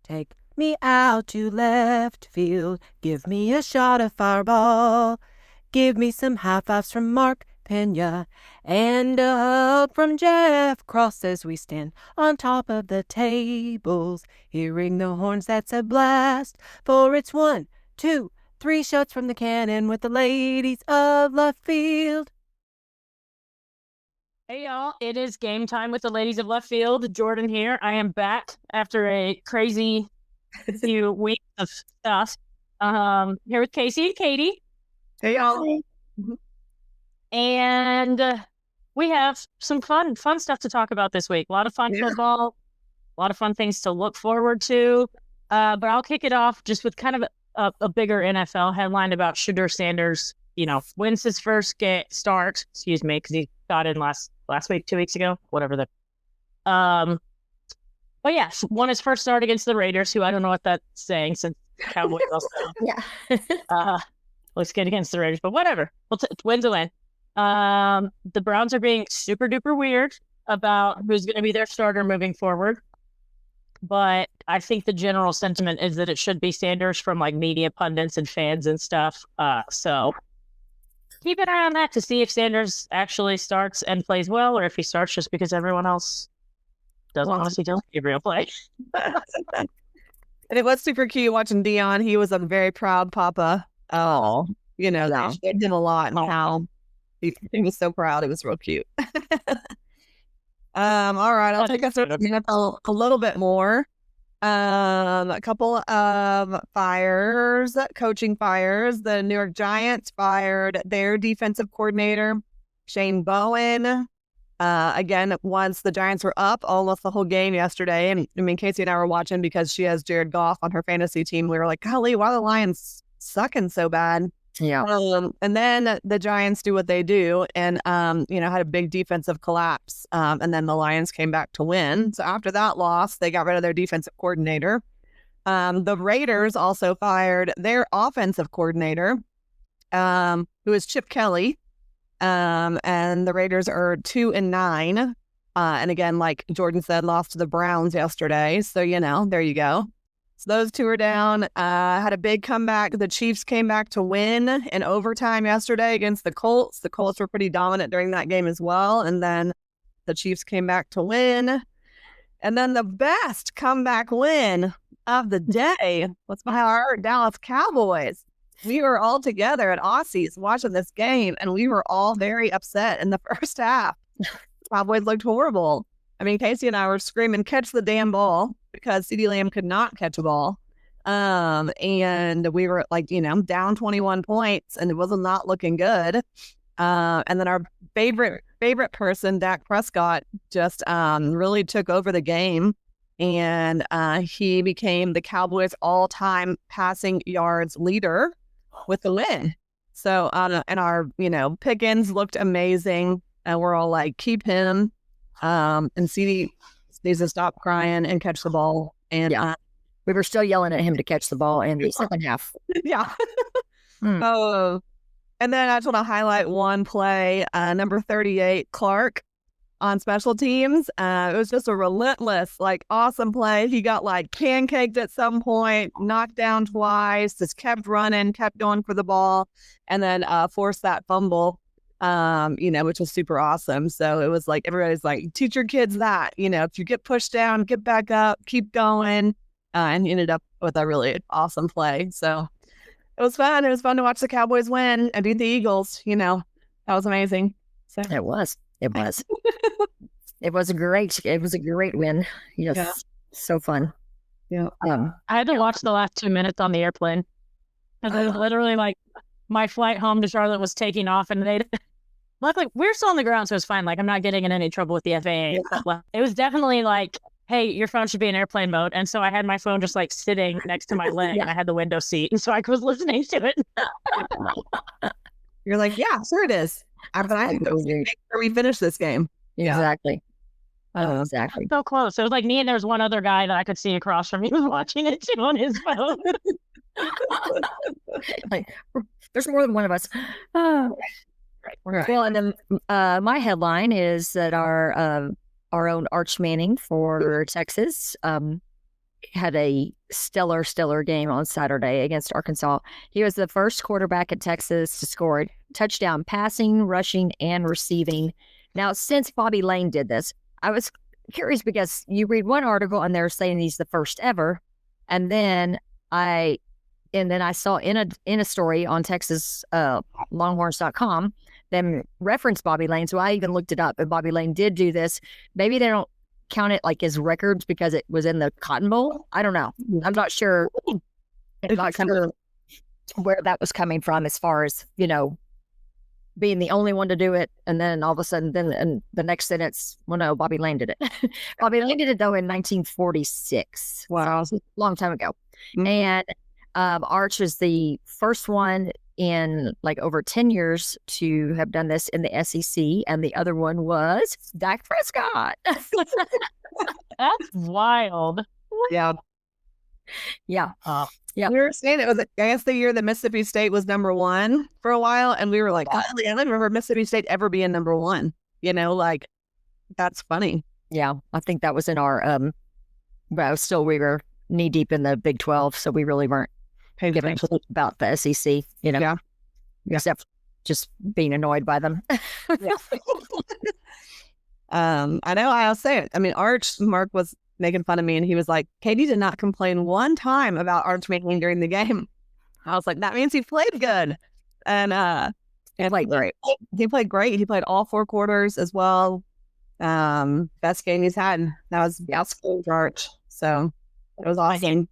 Take me out to left field. Give me a shot of Fireball. Give me some high fives from Mark Pena and a hug from Jeff Cross as we stand on top of the tables. Hearing the horns, that's a blast. For it's 1, 2, 3 shots from the cannon with the ladies of left field. Hey y'all, it is game time with the ladies of left field. Jordan here. I am back after a crazy few weeks of stuff. Here with Casey and Katie. Hey y'all. And we have some fun stuff to talk about this week. A lot of fun football, a lot of fun things to look forward to. But I'll kick it off just with kind of a bigger NFL headline about Shedeur Sanders, wins his first start, because he got in last week, 2 weeks ago, whatever the but yes, won his first start against the Raiders, who I don't know what that's saying since Cowboys also looks good against the Raiders, but whatever. Win's a win. The Browns are being super duper weird about who's going to be their starter moving forward, but I think the general sentiment is that it should be Sanders from like media pundits and fans and stuff. So keep an eye on that to see if Sanders actually starts and plays well, or if he starts just because everyone else doesn't want to see Gabriel play. And it was super cute watching Dion. He was a very proud papa. Oh, they did a lot and how he was so proud. It was real cute. All right, I'll take us through the NFL a little bit more. A couple of coaching fires. The New York Giants fired their defensive coordinator, Shane Bowen. Again, once the Giants were up almost the whole game yesterday, and I mean, Casey and I were watching because she has Jared Goff on her fantasy team. We were like, golly, why are the Lions sucking so bad? Yeah. And then the Giants do what they do and, had a big defensive collapse. And then the Lions came back to win. So after that loss, they got rid of their defensive coordinator. The Raiders also fired their offensive coordinator, who is Chip Kelly. And the Raiders are 2-9. And again, like Jordan said, lost to the Browns yesterday. So, there you go. So those two are down. Had a big comeback. The Chiefs came back to win in overtime yesterday against the Colts. The Colts were pretty dominant during that game as well. And then the Chiefs came back to win. And then the best comeback win of the day was by our Dallas Cowboys. We were all together at Aussie's watching this game, and we were all very upset in the first half. Cowboys looked horrible. I mean, Casey and I were screaming, catch the damn ball, because CeeDee Lamb could not catch a ball. And we were like, down 21 points, and it was not looking good. And then our favorite person, Dak Prescott, just really took over the game. And he became the Cowboys' all-time passing yards leader with the win. So, and our, Pickens looked amazing. And we're all like, keep him. And CeeDee needs to stop crying and catch the ball. And we were still yelling at him to catch the ball in the second half. Yeah. Oh, and then I just want to highlight one play, number 38, Clark on special teams. It was just a relentless, awesome play. He got pancaked at some point, knocked down twice, just kept running, kept going for the ball, and then forced that fumble. Which was super awesome. So it was everybody's teach your kids that, if you get pushed down, get back up, keep going. And he ended up with a really awesome play. So it was fun. It was fun to watch the Cowboys win and beat the Eagles. That was amazing. So it was. It was a great win. Yes. Yeah. So fun. Yeah. I had to watch the last 2 minutes on the airplane because it was literally my flight home to Charlotte was taking off, and luckily we're still on the ground, so it's fine. I'm not getting in any trouble with the FAA. Yeah. It was definitely hey, your phone should be in airplane mode. And so I had my phone just sitting next to my leg, and I had the window seat. And so I was listening to it. You're yeah, sure it is. After we finish this game. Yeah. Exactly. Exactly. So close. It was me, and there was one other guy that I could see across from me was watching it too on his phone. There's more than one of us. Right. Well, and then my headline is that our own Arch Manning for Texas had a stellar game on Saturday against Arkansas. He was the first quarterback at Texas to score a touchdown passing, rushing, and receiving. Now, since Bobby Lane did this, I was curious because you read one article and they're saying he's the first ever, and then I saw in a story on Texas Longhorns.com them reference Bobby Lane, so I even looked it up, and Bobby Lane did do this. Maybe they don't count it like as records because it was in the Cotton Bowl. I don't know. I'm not sure. I'm not sure where that was coming from as far as, being the only one to do it. And then all of a sudden, then the next sentence, well, no, Bobby Lane did it. Bobby Lane did it, though, in 1946. Wow. So a long time ago. And Arch is the first one in like over 10 years to have done this in the SEC. And the other one was Dak Prescott. That's wild. Yeah. Yeah. Yeah. We were saying it was, I guess, the year that Mississippi State was number one for a while. And we were like, I don't remember Mississippi State ever being number one. Like, that's funny. Yeah. I think that was in our, but still we were knee deep in the Big 12. So we really weren't giving a shit about the SEC, Yeah. Except just being annoyed by them. I know I'll say it. I mean, Mark was making fun of me and he was like, Katie did not complain one time about Arch making during the game. I was like, that means he played good. And he played great. He played great. He played all 4 quarters as well. Best game he's had. That was for Arch. So it was awesome.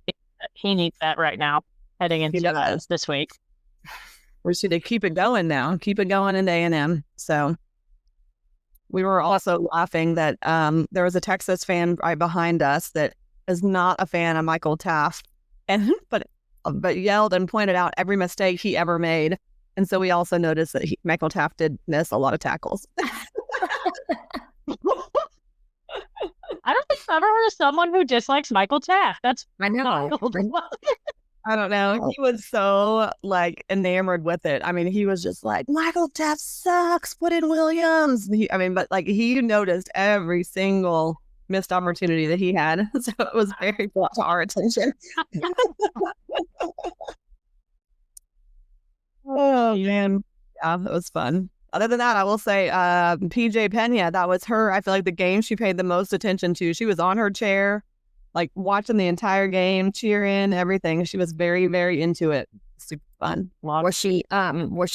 He needs that right now, heading into this week. We're just to keep it going now. Keep it going into A&M. So we were also laughing that there was a Texas fan right behind us that is not a fan of Michael Taft, but yelled and pointed out every mistake he ever made. And so we also noticed that Michael Taft did miss a lot of tackles. I don't think I've ever heard of someone who dislikes Michael Taft. I know. I don't know. He was so enamored with it. I mean, he was just like, Michael Taft sucks. Put in Williams. But he noticed every single missed opportunity that he had. So it was very brought to our attention. Oh, man. Yeah, it was fun. Other than that, I will say PJ Pena, that was her. I feel like the game she paid the most attention to. She was on her chair, watching the entire game, cheering, everything. She was very, very into it. Super fun. Was she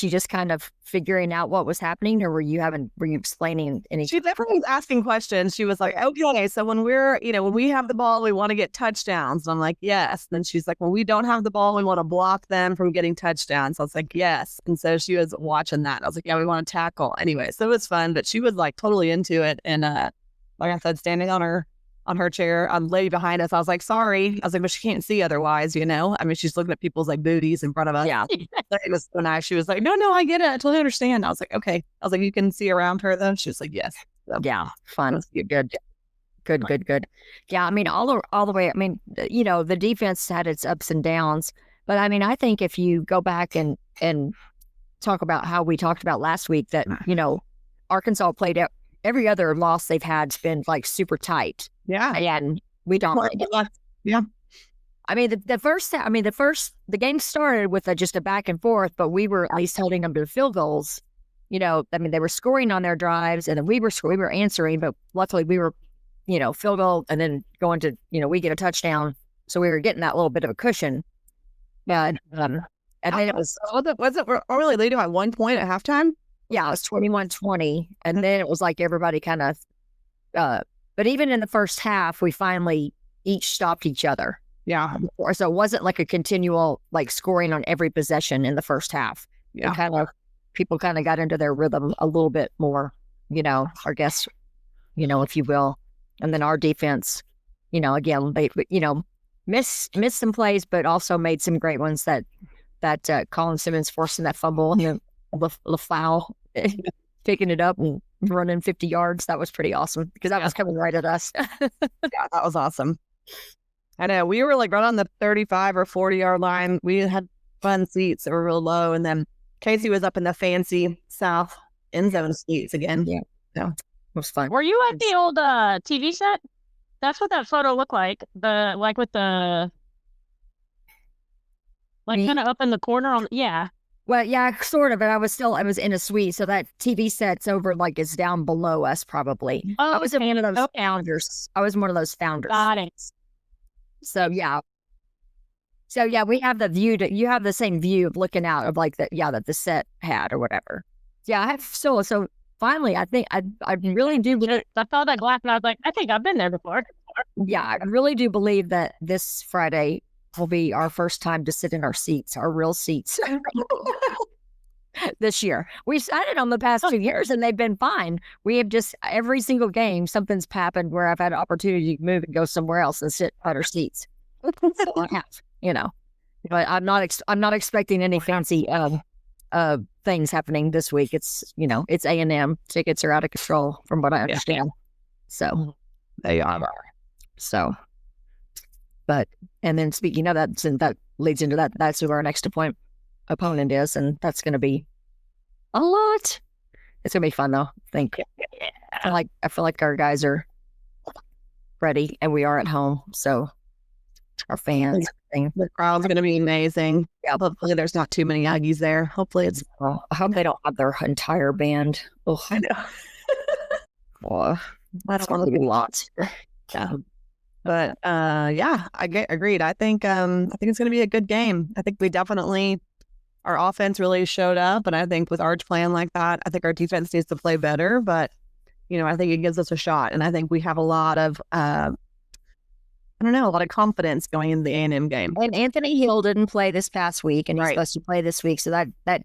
just kind of figuring out what was happening, or were you explaining anything? She definitely was asking questions. She was like, okay, so when when we have the ball, we want to get touchdowns. And I'm like, yes. And then she's like, when we don't have the ball, we want to block them from getting touchdowns. I was like, yes. And so she was watching that. I was like, yeah, we want to tackle. Anyway, so it was fun, but she was totally into it. And like I said, standing on her chair, lady behind us, I was like, sorry. I was like, but she can't see otherwise, I mean, she's looking at people's booties in front of us. Yeah. It was so nice. She was like, no, I get it. I totally understand. I was like, okay. I was like, you can see around her though? She was like, yes. So, yeah. Fun. Good. Yeah. I mean, all the way, I mean, the defense had its ups and downs, but I mean, I think if you go back and talk about how we talked about last week that, Arkansas played out. Every other loss they've had has been super tight. Yeah. And we don't. Yeah. I mean, the game started with just a back and forth, but we were at least holding them to field goals. They were scoring on their drives and then we were answering, but luckily we were, field goal and then going to, we get a touchdown. So we were getting that little bit of a cushion. Yeah. And then it was we're really leading by 1 point at halftime? Yeah, it was 21-20. And then it was everybody kind of, but even in the first half, we finally each stopped each other. Yeah. So it wasn't a continual scoring on every possession in the first half. Yeah. People kind of got into their rhythm a little bit more, I guess, if you will. And then our defense, again, they, missed some plays, but also made some great ones that Colin Simmons forcing that fumble and then LaFleur picking it up and running 50 yards. That was pretty awesome because that was coming right at us. Yeah, that was awesome. I know. We were right on the 35 or 40-yard line. We had fun seats that were real low. And then Casey was up in the fancy south end zone seats again. Yeah. So it was fun. Were you at the old TV set? That's what that photo looked like. With the Me? kind of up in the corner on. Yeah. Well, yeah, sort of. But I was in a suite, so that TV set's over, like, it's down below us, probably. Oh, I was okay. one of those Okay. founders. I was one of those founders. Got it. So yeah. So yeah, we have the view you have the same view of looking out of like that the set had or whatever. Yeah, I have so finally I think I really do I saw that glass and I was like, I think I've been there before. yeah, I really do believe that this Friday will be our first time to sit in our seats, our real seats. This year. We've sat it on the past 2 years and they've been fine. We have just every single game, something's happened where I've had an opportunity to move and go somewhere else and sit at our seats. So I have, but I'm not expecting any fancy things happening this week. It's it's A&M. Tickets are out of control from what I understand. So They are. So, but and then speaking of that, since that leads into that, that's who our next opponent is, and that's going to be a lot. It's going to be fun though. I think. I feel like our guys are ready, and we are at home, so our fans. The crowd's going to be amazing. Yeah, hopefully there's not too many Aggies there. Hopefully it's. I hope they don't have their entire band. Oh, I know. well, that's going to be lots. Yeah. But agreed. I think it's going to be a good game. I think we definitely, our offense really showed up, and I think with Arch playing like that, I think our defense needs to play better. But I think it gives us a shot, and I think we have a lot of a lot of confidence going into the A&M game. And Anthony Hill didn't play this past week, and he's supposed to play this week, so that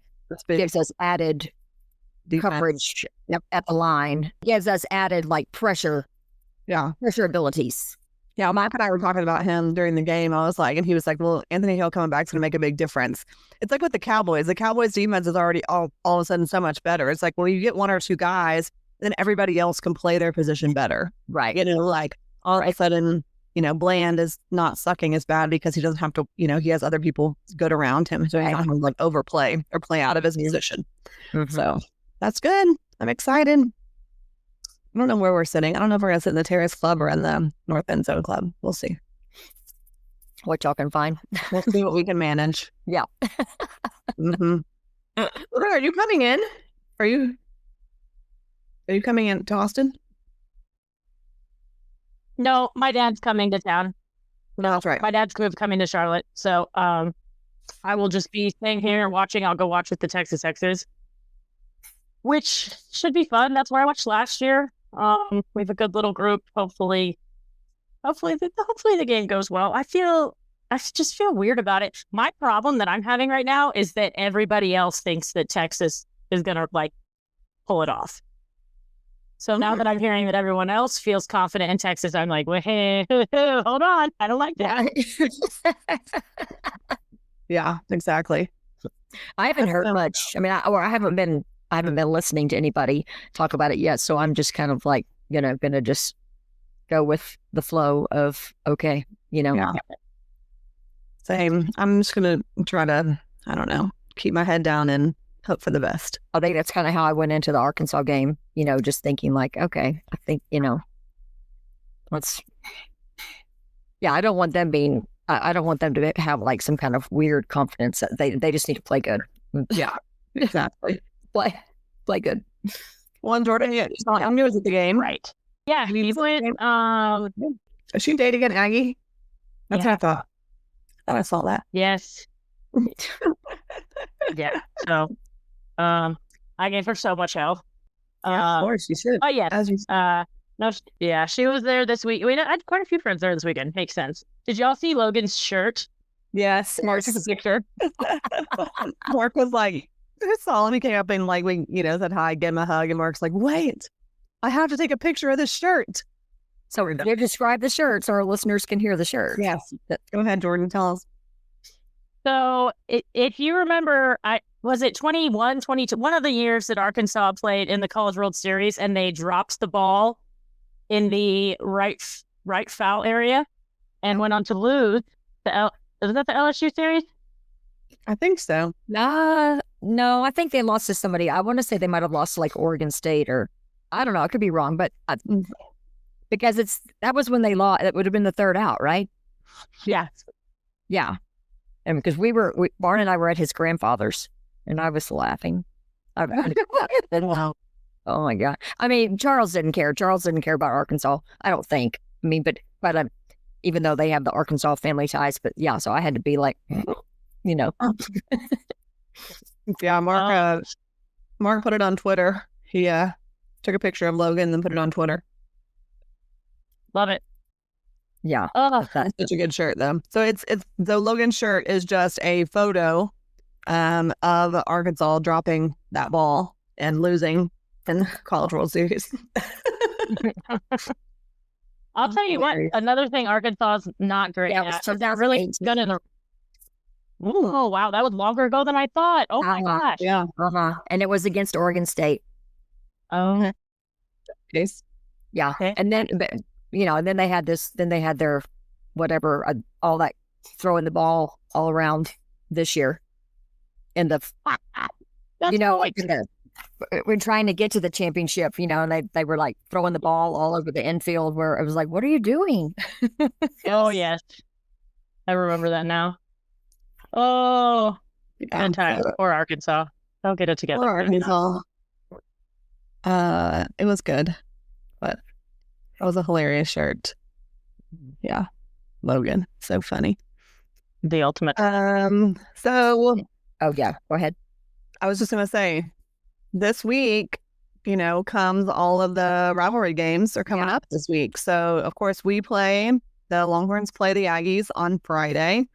gives us added coverage at the line. Gives us added like pressure abilities. Yeah, Mike and I were talking about him during the game. I was like, and he was like, well, Anthony Hill coming back is going to make a big difference. It's like with the Cowboys. The Cowboys defense is already all of a sudden so much better. It's like, well, you get one or two guys, then everybody else can play their position better. Right. Like all of a sudden, Bland is not sucking as bad because he doesn't have to, he has other people good around him. So he's not going to like overplay or play out of his position. Mm-hmm. So that's good. I'm excited. I don't know where we're sitting. I don't know if we're going to sit in the Terrace Club or in the North End Zone Club. We'll see. What y'all can find. We'll see what we can manage. Yeah. Mm-hmm. Are you coming in? Are you coming in to Austin? No, my dad's coming to town. No, that's right. My dad's coming to Charlotte. So I will just be staying here and watching. I'll go watch with the Texas Texans, which should be fun. That's where I watched last year. We have a good little group. Hopefully the game goes well. I just feel weird about it. My problem that I'm having right now is that everybody else thinks that Texas is gonna like pull it off. So now that I'm hearing that everyone else feels confident in Texas, I'm like, well, hey, hold on, I don't like that. Yeah, exactly. I haven't heard much. I mean, I haven't been listening to anybody talk about it yet. So I'm just kind of like, gonna just go with the flow of, okay, Yeah. Same. I'm just going to try to, I don't know, keep my head down and hope for the best. I think that's kind of how I went into the Arkansas game, just thinking like, okay, I think, I don't want them to have like some kind of weird confidence. They just need to play good. Yeah, exactly. Play good. Well, Jordan, I'm new at the game. Right. Yeah, he went. Is she dating an Aggie? That's what I thought. I saw that. Yes. Yeah. So, I gave her so much help. Of course, you should. Oh yes. No. Yeah, she was there this week. I had quite a few friends there this weekend. Makes sense. Did y'all see Logan's shirt? Yes. Mark took a picture. Mark was like, I saw him. He came up and like we, said hi, gave him a hug, and Mark's like, wait, I have to take a picture of this shirt. So you describe the shirt so our listeners can hear the shirt. Yes. Go ahead, Jordan. Tell us. So if you remember, was it 21, 22, one of the years that Arkansas played in the College World Series and they dropped the ball in the right foul area and went on to lose. Was that the LSU series? I think so. No, I think they lost to somebody. I want to say they might have lost to like Oregon State or I don't know. I could be wrong, but because that was when they lost. It would have been the third out, right? Yeah. Yeah. And because Barn and I were at his grandfather's, and I was laughing. Oh my God. I mean, Charles didn't care. Charles didn't care about Arkansas, I don't think. I mean, but even though they have the Arkansas family ties, but yeah, so I had to be like, you know. Yeah, Mark put it on Twitter. He took a picture of Logan and put it on Twitter. Love it. Yeah. Oh, That's such a good shirt, though. So it's the Logan shirt is just a photo of Arkansas dropping that ball and losing in the College World Series. I'll tell you what, another thing Arkansas is not great at. So they're really good in the. Oh, wow. That was longer ago than I thought. Oh, my gosh. Yeah. And it was against Oregon State. Oh. Case. Yeah. Okay. And then, and then they had their whatever, all that throwing the ball all around this year. In the, we're trying to get to the championship, and they were like throwing the ball all over the infield where it was like, what are you doing? Oh, yes. I remember that now. Oh, good time. Poor Arkansas. They'll get it together. Poor Arkansas. It was good, but that was a hilarious shirt. Yeah. Logan. So funny. The ultimate. So. Oh, yeah. Go ahead. I was just going to say, this week, comes all of the rivalry games are coming up this week. So, of course, the Longhorns play the Aggies on Friday.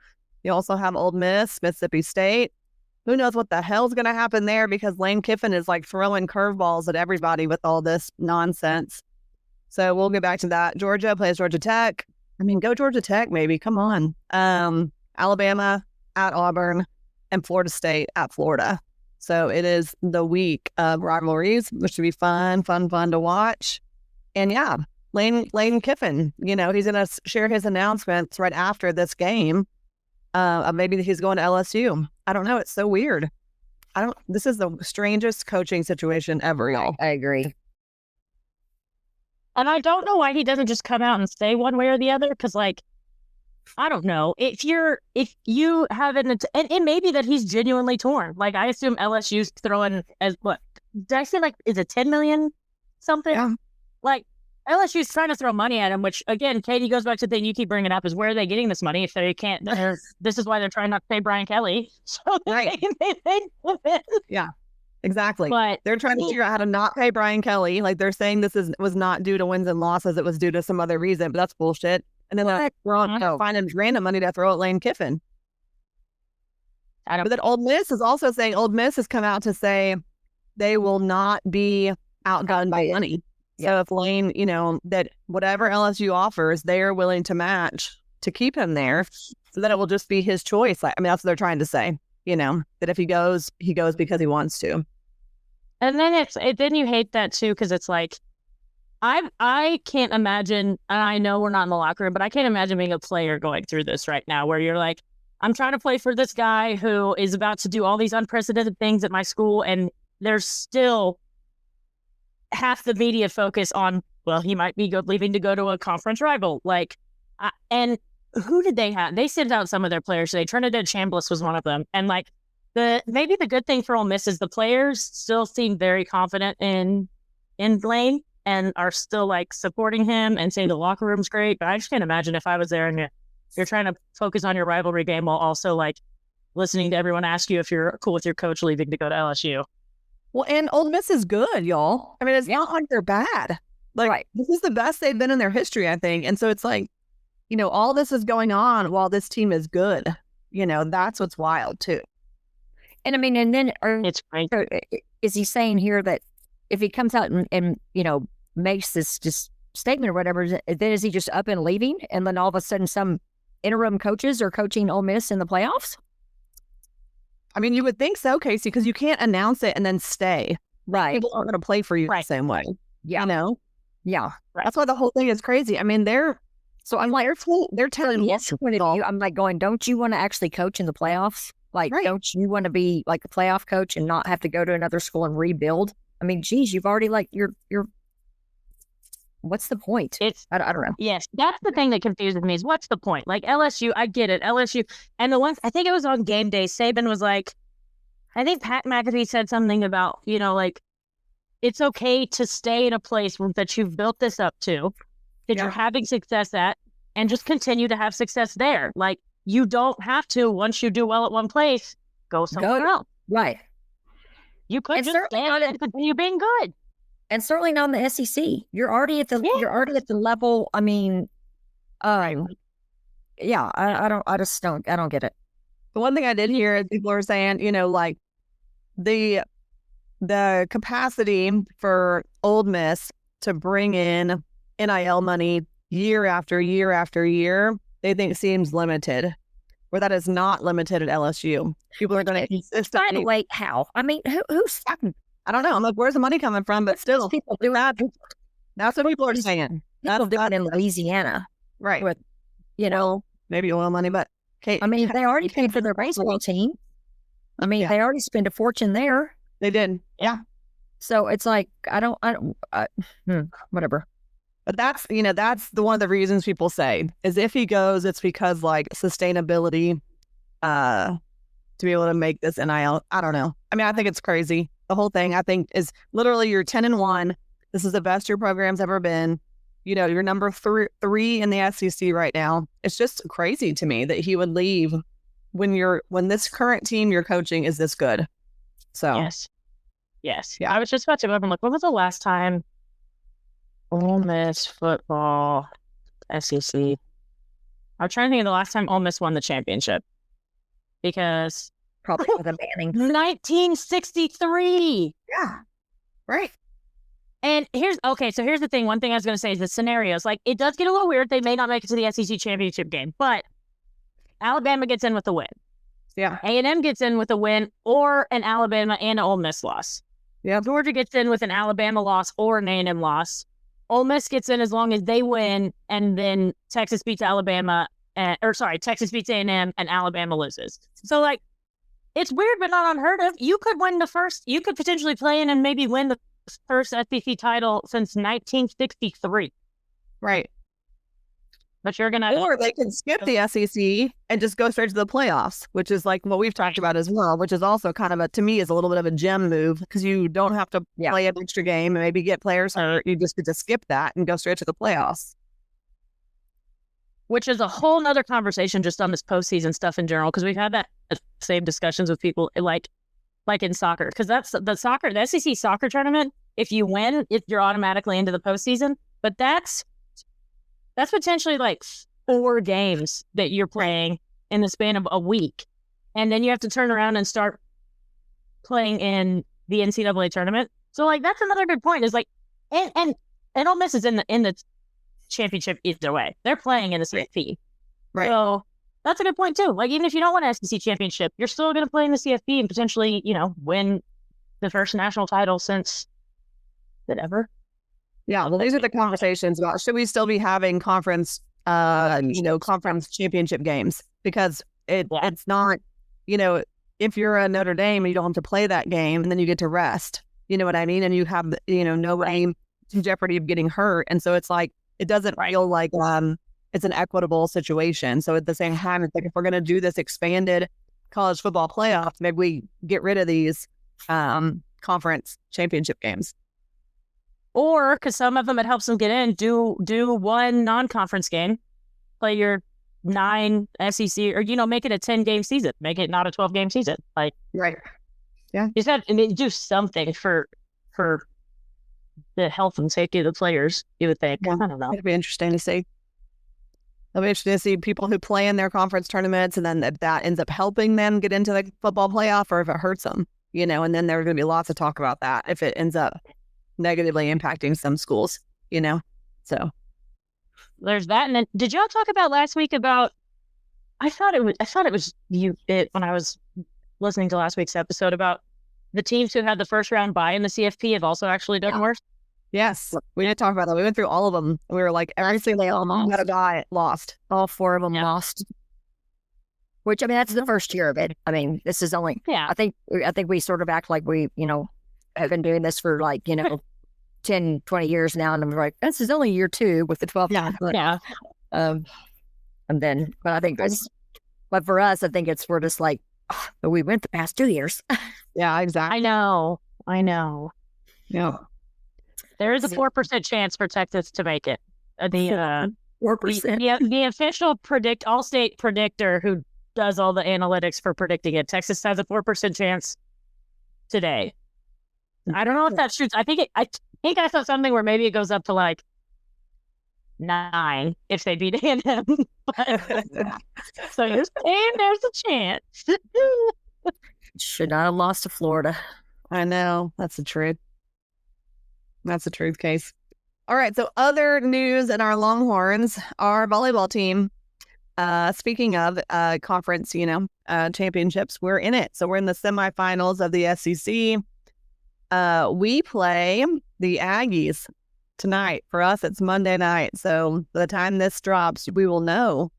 You also have Ole Miss, Mississippi State. Who knows what the hell's going to happen there because Lane Kiffin is like throwing curveballs at everybody with all this nonsense. So we'll get back to that. Georgia plays Georgia Tech. I mean, go Georgia Tech, maybe. Come on. Alabama at Auburn and Florida State at Florida. So it is the week of rivalries, which should be fun to watch. And yeah, Lane Kiffin, he's going to share his announcements right after this game. Maybe he's going to LSU. I don't know. It's so weird. This is the strangest coaching situation ever, y'all. I agree. And I don't know why he doesn't just come out and say one way or the other. Cause I don't know if you have and it may be that he's genuinely torn. Like I assume LSU's throwing as what did I say? Like, is it 10 million something? Yeah. Like LSU's trying to throw money at him, which again, Katie goes back to the thing you keep bringing up is where are they getting this money if they can't? This is why they're trying not to pay Brian Kelly. So right. Yeah, exactly. But they're trying to figure out how to not pay Brian Kelly. Like they're saying this was not due to wins and losses; it was due to some other reason. But that's bullshit. And then we're on finding random money to throw at Lane Kiffin. But then Ole Miss is also saying Ole Miss has come out to say they will not be outdone by money. So if Lane, that whatever LSU offers, they are willing to match to keep him there. So that it will just be his choice. That's what they're trying to say. That if he goes because he wants to. And then then you hate that too because it's like. I can't imagine, and I know we're not in the locker room, but I can't imagine being a player going through this right now where you're like, I'm trying to play for this guy who is about to do all these unprecedented things at my school, and there's still half the media focus on, well, he might be leaving to go to a conference rival. And who did they have? They sent out some of their players today. Trinidad Chambliss was one of them. And maybe the good thing for Ole Miss is the players still seem very confident in Lane. And are still supporting him and saying the locker room's great. But I just can't imagine if I was there and you're trying to focus on your rivalry game while also listening to everyone ask you if you're cool with your coach leaving to go to LSU. Well, and Ole Miss is good, y'all. I mean, it's not like they're bad. This is the best they've been in their history, I think. And so it's all this is going on while this team is good. That's what's wild too. And I mean, and then it's great. Is he saying here that if he comes out and makes this just statement or whatever, then is he just up and leaving? And then all of a sudden some interim coaches are coaching Ole Miss in the playoffs? I mean, you would think so, Casey, because you can't announce it and then stay. Right. People aren't going to play for you the same way. Yeah. Yeah. Right. That's why the whole thing is crazy. I mean, they're telling you, I'm going, don't you want to actually coach in the playoffs? Don't you want to be a playoff coach and not have to go to another school and rebuild? I mean, geez, you've already you're what's the point? I don't know. Yes, that's the thing that confuses me is what's the point? Like LSU, I get it. LSU, and the one, I think it was on game day, Saban was like, I think Pat McAfee said something about, like, it's okay to stay in a place that you've built this up to, that you're having success at, and just continue to have success there. Like, you don't have to, once you do well at one place, go somewhere else. Right. You could just stay on it and continue being good. And certainly not in the SEC. You're already at the level. I mean, I don't get it. The one thing I did hear is people are saying, like the capacity for Ole Miss to bring in NIL money year after year after year, they think seems limited, where that is not limited at LSU. People are going to insist on it. Wait, how? I mean, who's? I don't know. I'm like, where's the money coming from? But still, people do that. That's what people are saying. People do it in Louisiana, right? With, maybe oil money, but I mean, they already paid for their baseball team. I mean, they already spent a fortune there. They did, yeah. So it's like whatever. But that's one of the reasons people say is if he goes, it's because like sustainability, to be able to make this NIL. I don't know. I mean, I think it's crazy. The whole thing, I think, is literally you're 10-1. This is the best your program's ever been. You're number three in the SEC right now. It's just crazy to me that he would leave when this current team you're coaching is this good. So yes. Yeah. I was just about to go up and look. When was the last time Ole Miss football SEC? I'm trying to think of the last time Ole Miss won the championship, because probably with a Manning. 1963. Yeah. Right. And here's the thing. One thing I was going to say is the scenarios. Like, it does get a little weird. They may not make it to the SEC championship game, but Alabama gets in with a win. Yeah. A&M gets in with a win or an Alabama and an Ole Miss loss. Yeah. Georgia gets in with an Alabama loss or an A&M loss. Ole Miss gets in as long as they win, and then Texas beats Texas beats A&M and Alabama loses. So, like, it's weird but not unheard of. You could potentially play in and maybe win the first SEC title since 1963. Right. But you're going to... Or they can skip the SEC and just go straight to the playoffs, which is like what we've talked about as well, which is also kind of to me, is a little bit of a gem move, because you don't have to play an extra game and maybe get players hurt. You just get to skip that and go straight to the playoffs. Which is a whole nother conversation just on this postseason stuff in general, because we've had that same discussions with people like in soccer, because that's the SEC soccer tournament. If you win, you're automatically into the postseason. But that's potentially like 4 games that you're playing in the span of a week, and then you have to turn around and start playing in the NCAA tournament. So like that's another good point. Is like and Ole Miss is in the championship either way. They're playing in the CFP, right? So that's a good point too. Like, even if you don't want an SEC championship, you're still going to play in the CFP and potentially, win the first national title since ever. Yeah, well, these are the conversations about should we still be having conference championship games, because it's not, if you're a Notre Dame and you don't have to play that game and then you get to rest, you know what I mean, and you have nobody in jeopardy of getting hurt, and so it's like it doesn't feel like it's an equitable situation. So at the same time, it's like if we're going to do this expanded college football playoff, maybe we get rid of these conference championship games. Or, because some of them, it helps them get in, do one non-conference game, play your 9 SEC, or, make it a 10-game season. Make it not a 12-game season. Like, right. Yeah. You just have to do something for the health and safety of the players, you would think. Yeah. I don't know. It'll be interesting to see. It'll be interesting to see people who play in their conference tournaments, and then if that ends up helping them get into the football playoff, or if it hurts them, and then there's going to be lots of talk about that if it ends up negatively impacting some schools, so there's that. And then did y'all talk about last week about, I thought it was when I was listening to last week's episode, about the teams who had the first round bye in the CFP have also actually done worse. Yes, we did talk about that. We went through all of them. We were like, every single had a guy lost. All 4 of them lost. Which, I mean, that's the first year of it. I mean, this is only. I think we sort of act like we, have been doing this for like 10, 20 years now. And I'm like, this is only year 2 with the 12. Yeah. Yeah. And then, but I think but for us, I think we're just like, but we went the past 2 years. Yeah, exactly. I know. Yeah. There is a 4% chance for Texas to make it. The 4%. the official all-state predictor who does all the analytics for predicting it, Texas has a 4% chance today. I don't know if that's true. I think I saw something where maybe it goes up to like 9 if they beat A&M. So there's a chance. Should not have lost to Florida. I know. That's the truth. That's the truth case. All right. So other news in our Longhorns, our volleyball team, speaking of conference, championships, we're in it. So we're in the semifinals of the SEC. We play the Aggies tonight. For us, it's Monday night. So by the time this drops, we will know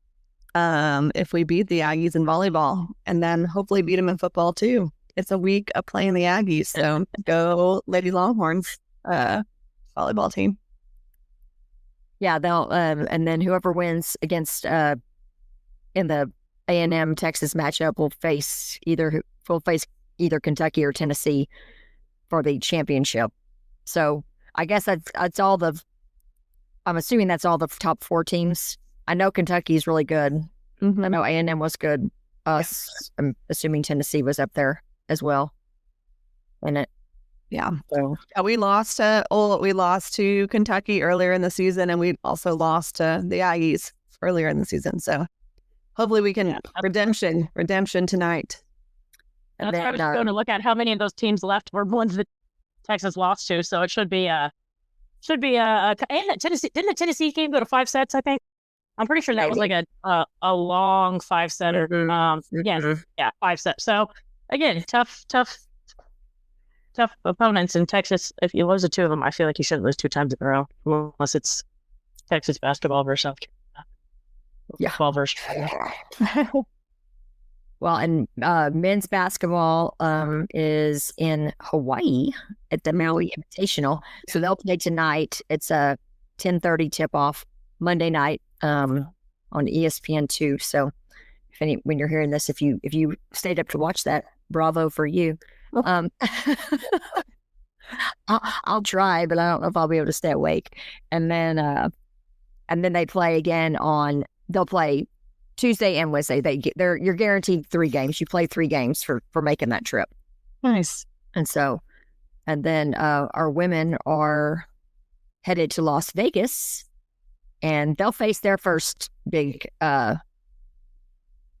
if we beat the Aggies in volleyball, and then hopefully beat them in football too. It's a week of playing the Aggies. So go Lady Longhorns volleyball team. Yeah, they'll and then whoever wins against in the A&M Texas matchup will face either Kentucky or Tennessee for the championship. So I guess that's all I'm assuming that's all the top 4 teams. I know Kentucky's really good. I know A&M was good. I'm assuming Tennessee was up there as well in it. Yeah. So we lost to Kentucky earlier in the season, and we also lost to the Aggies earlier in the season. So hopefully we can redemption tonight. That's why I was going to look at how many of those teams left were ones that Texas lost to. So it should be and Tennessee, didn't the Tennessee game go to 5 sets? I think I'm pretty sure that was like a long 5-setter. Yeah, 5 sets. So again, tough opponents in Texas. If you lose to 2 of them, I feel like you shouldn't lose 2 times in a row, unless it's Texas basketball versus South Carolina. Yeah, football versus. Well, and men's basketball is in Hawaii at the Maui Invitational. So they'll play tonight. It's a 10:30 tip-off Monday night on ESPN2. So when you're hearing this, if you stayed up to watch that, bravo for you. I'll try, but I don't know if I'll be able to stay awake. And then they play again they'll play Tuesday and Wednesday. You're guaranteed 3 games. You play 3 games for making that trip. Nice. And then our women are headed to Las Vegas, and they'll face their first big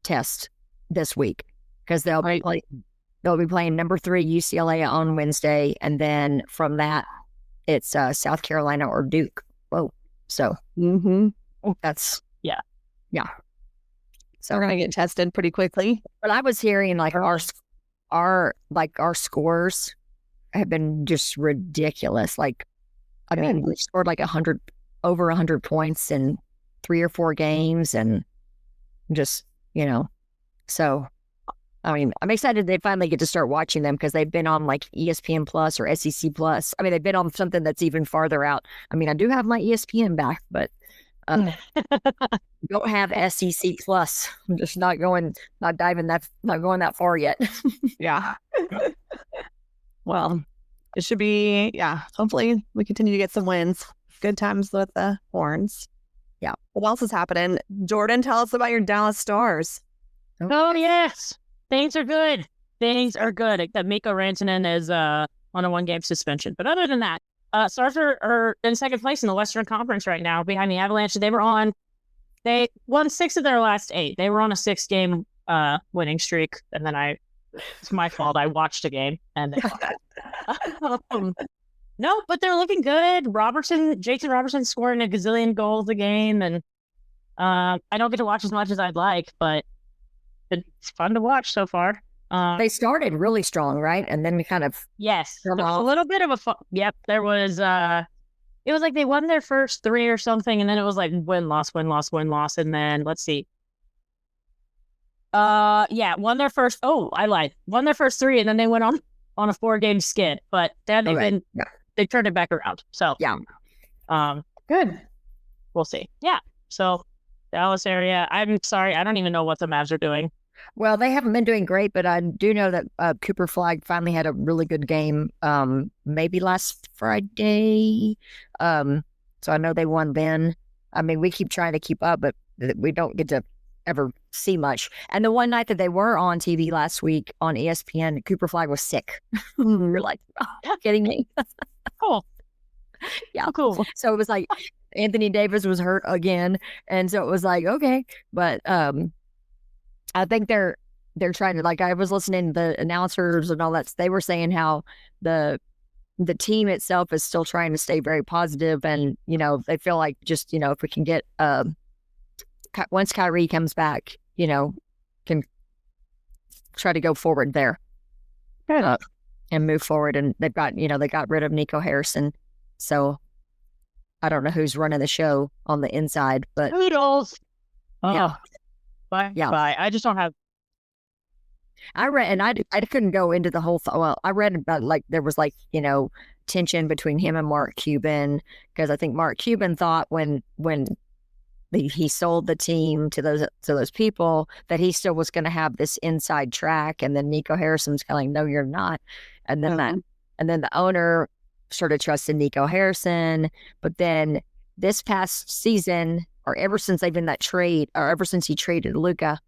test this week because they'll be playing number 3 UCLA on Wednesday, and then from that it's South Carolina or Duke. Whoa! So that's yeah. So we're gonna get tested pretty quickly. But I was hearing like our scores have been just ridiculous. Like, I mean, we scored like over 100 points in 3 or 4 games, and just so. I mean, I'm excited they finally get to start watching them because they've been on like ESPN Plus or SEC Plus. I mean, they've been on something that's even farther out. I mean, I do have my ESPN back, but don't have SEC Plus. I'm just not going that far yet. Yeah. Well, it should be, hopefully we continue to get some wins. Good times with the Horns. Yeah. What else is happening? Jordan, tell us about your Dallas Stars. Oh, yes. Things are good. Except Mikko Rantanen is on a 1-game suspension. But other than that, Stars are in second place in the Western Conference right now behind the Avalanche. They won 6 of their last 8. They were on a 6-game winning streak. And then it's my fault. I watched a game and no, but they're looking good. Jason Robertson scoring a gazillion goals a game. And I don't get to watch as much as I'd like, but it's fun to watch so far. They started really strong, right? And then we kind of a little bit of a fun. Yep, there was. It was like they won their first 3 or something, and then it was like win loss, and then let's see. Won their first. Oh, I lied. Won their first 3, and then they went on a 4-game skid. But then they've been they turned it back around. So Yeah. Good. we'll see. Yeah. So Dallas area. I'm sorry, I don't even know what the Mavs are doing. Well, they haven't been doing great, but I do know that Cooper Flag finally had a really good game, maybe last Friday. So I know they won then. I mean, we keep trying to keep up, but we don't get to ever see much. And the one night that they were on TV last week on ESPN, Cooper Flag was sick. We're like, oh, kidding me? Cool. Yeah. Oh, cool. So it was like Anthony Davis was hurt again. And so it was like, okay. But I think they're trying to, like, I was listening to the announcers and all that. They were saying how the team itself is still trying to stay very positive, and they feel like just if we can get once Kyrie comes back, can try to go forward there, and move forward. And they've got they got rid of Nico Harrison, so I don't know who's running the show on the inside, but Poodles. Yeah. Bye. Yeah. Bye. I just don't have. I read, and I couldn't go into the whole. Well, I read about there was tension between him and Mark Cuban, because I think Mark Cuban thought when he sold the team to those people that he still was going to have this inside track, and then Nico Harrison's kind of like, no, you're not, and then then the owner started trusting Nico Harrison, but then this past season, or ever since they've been that trade, or ever since he traded Luka,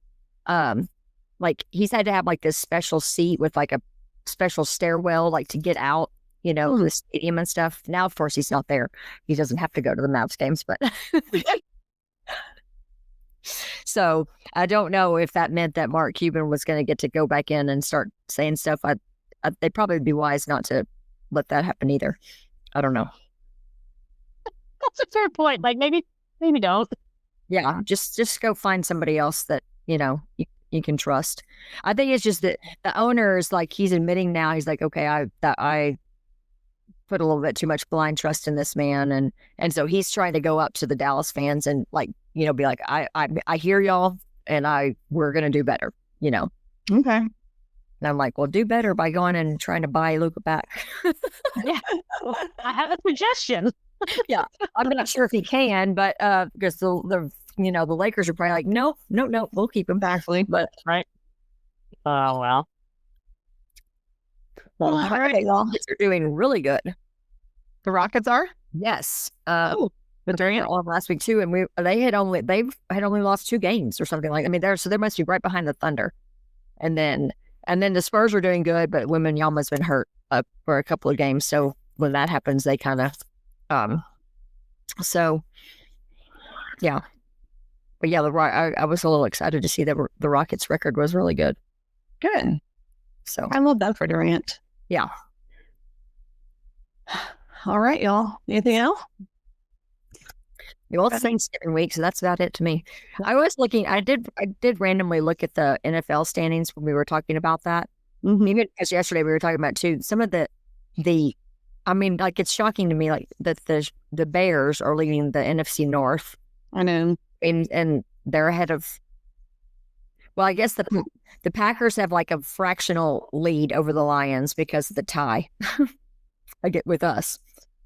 he's had to have this special seat with a special stairwell, to get out, the stadium and stuff. Now, of course, he's not there. He doesn't have to go to the Mavs games, but so I don't know if that meant that Mark Cuban was going to get to go back in and start saying stuff. They'd probably be wise not to let that happen either. I don't know. That's a fair point. Maybe don't. Yeah, just go find somebody else that you can trust. I think it's just that the owner is he's admitting now, he's like, okay, I put a little bit too much blind trust in this man, and so he's trying to go up to the Dallas fans and be like, I hear y'all, and we're gonna do better, Okay. And I'm like, well, do better by going and trying to buy Luka back. Yeah, I have a suggestion. Yeah, I'm not sure if he can, but because the Lakers are probably like, no, we'll keep him back, but right. Oh well. All right, y'all. They're doing really good. The Rockets are? Yes. The Durant on last week too, and they've had only lost 2 games or something like. I mean, they must be right behind the Thunder, and then the Spurs are doing good, but Wembanyama's been hurt for a couple of games. So when that happens, they kind of so yeah. But yeah, I was a little excited to see that the Rockets' record was really good. Good. So I love that for Durant. Yeah. All right, y'all. Anything else? Well, it's Thanksgiving week, so that's about it to me. I was looking. I did randomly look at the NFL standings when we were talking about that. Mm-hmm. Even because yesterday we were talking about too. Some of the. I mean, it's shocking to me, that the Bears are leading the NFC North. I know, and they're ahead of. Well, I guess the Packers have a fractional lead over the Lions because of the tie. I get with us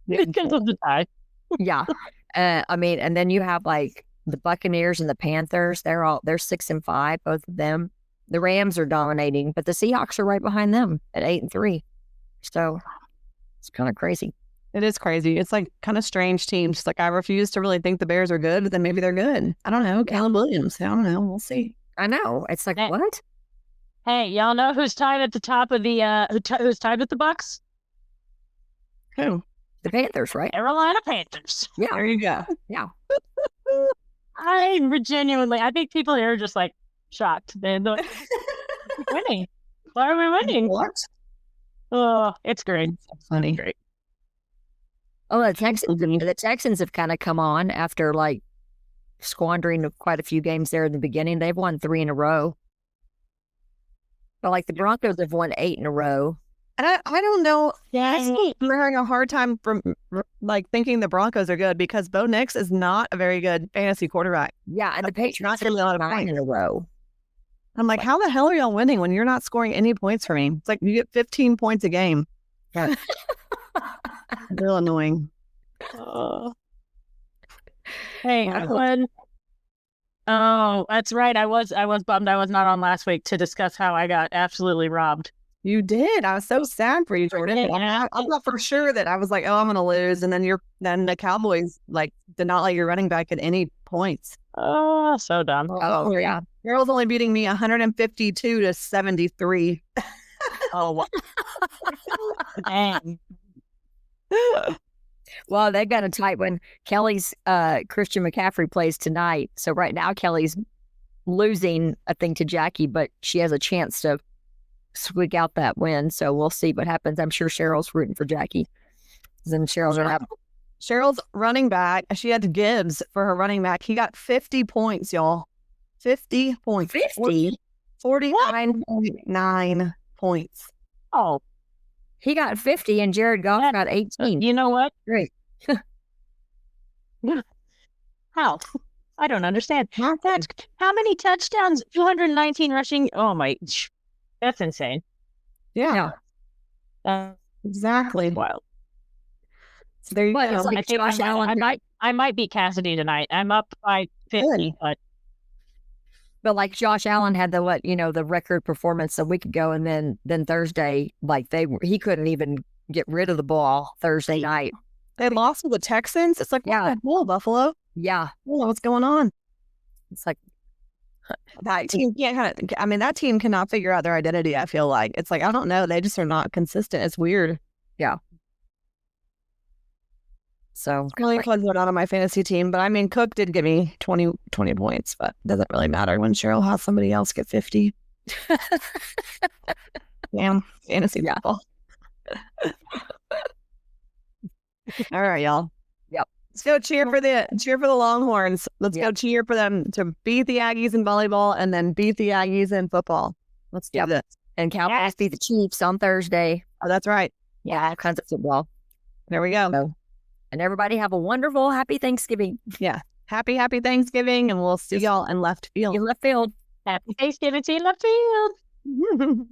Because of the tie. Yeah. I mean, and then you have the Buccaneers and the Panthers. They're 6-5, both of them. The Rams are dominating, but the Seahawks are right behind them at 8-3. So it's kind of crazy. it is crazy. It's kind of strange teams. I refuse to really think the Bears are good, but then maybe they're good. I don't know. Caleb Williams. I don't know. We'll see. I know. It's what? Hey, y'all know who's tied at the top of the who's tied with the Bucks? Who? The Panthers, right? Carolina Panthers. Yeah. There you go. Yeah. I think people here are just shocked. They're winning. Why are we winning? What? Oh, it's great. That's funny. Great. Oh, the Texans have kind of come on after squandering quite a few games there in the beginning. They've won 3 in a row. But the Broncos have won 8 in a row. And I don't know. Yes. I'm having a hard time from thinking the Broncos are good, because Bo Nix is not a very good fantasy quarterback. Yeah, and the Patriots Not a lot of 9 points in a row. I'm like, how the hell are y'all winning when you're not scoring any points for me? It's you get 15 points a game. Yeah. Real annoying. Hey, oh, that's right. I was bummed I was not on last week to discuss how I got absolutely robbed. You did. I was so sad for you, Jordan. Yeah. I thought for sure that I was like, oh, I'm gonna lose, and then the Cowboys like did not let your running back at any points. Oh, so dumb. Oh, yeah. Girl's only beating me 152 to 73. Oh, wow. Dang. Well, they've got a tight one. Kelly's Christian McCaffrey plays tonight. So right now Kelly's losing, I think, to Jackie, but she has a chance to squeak out that win. So we'll see what happens. I'm sure Cheryl's rooting for Jackie. Then Cheryl's running back, she had Gibbs for her running back. He got 50 points, y'all. 50 points. 50? 49.9 points. Oh, He got 50 and Jared Goff got 18. you know what? Great. How? I don't understand. How many touchdowns? 219 rushing. Oh my, that's insane. Yeah, Yeah. exactly. Wild. So there you But go. it's like I think Josh Allen. I might beat Cassidy tonight. I'm up by 50, but But like Josh Allen had the record performance a week ago, and then Thursday, like he couldn't even get rid of the ball Thursday night. They lost to the Texans. It's like, Yeah. what the hell, Buffalo? Yeah, I don't know what's going on. it's like That team that team cannot figure out their identity, I feel like. It's like, I don't know. They just are not consistent. It's weird. so. Really fun going on my fantasy team. But I mean, Cook did give me 20 points, but it doesn't really matter when Cheryl has somebody else get 50. Damn, fantasy football. All right, y'all. Yep. Let's go cheer for the Longhorns. Let's go cheer for them to beat the Aggies in volleyball and then beat the Aggies in football. Let's do this. And Cowboys beat the Chiefs on Thursday. Oh, that's right. Yeah, all kinds of football. There we go. So, and everybody have a wonderful, happy Thanksgiving. Yeah. Happy Thanksgiving, and we'll see y'all in left field. In left field. happy Thanksgiving to you, left field.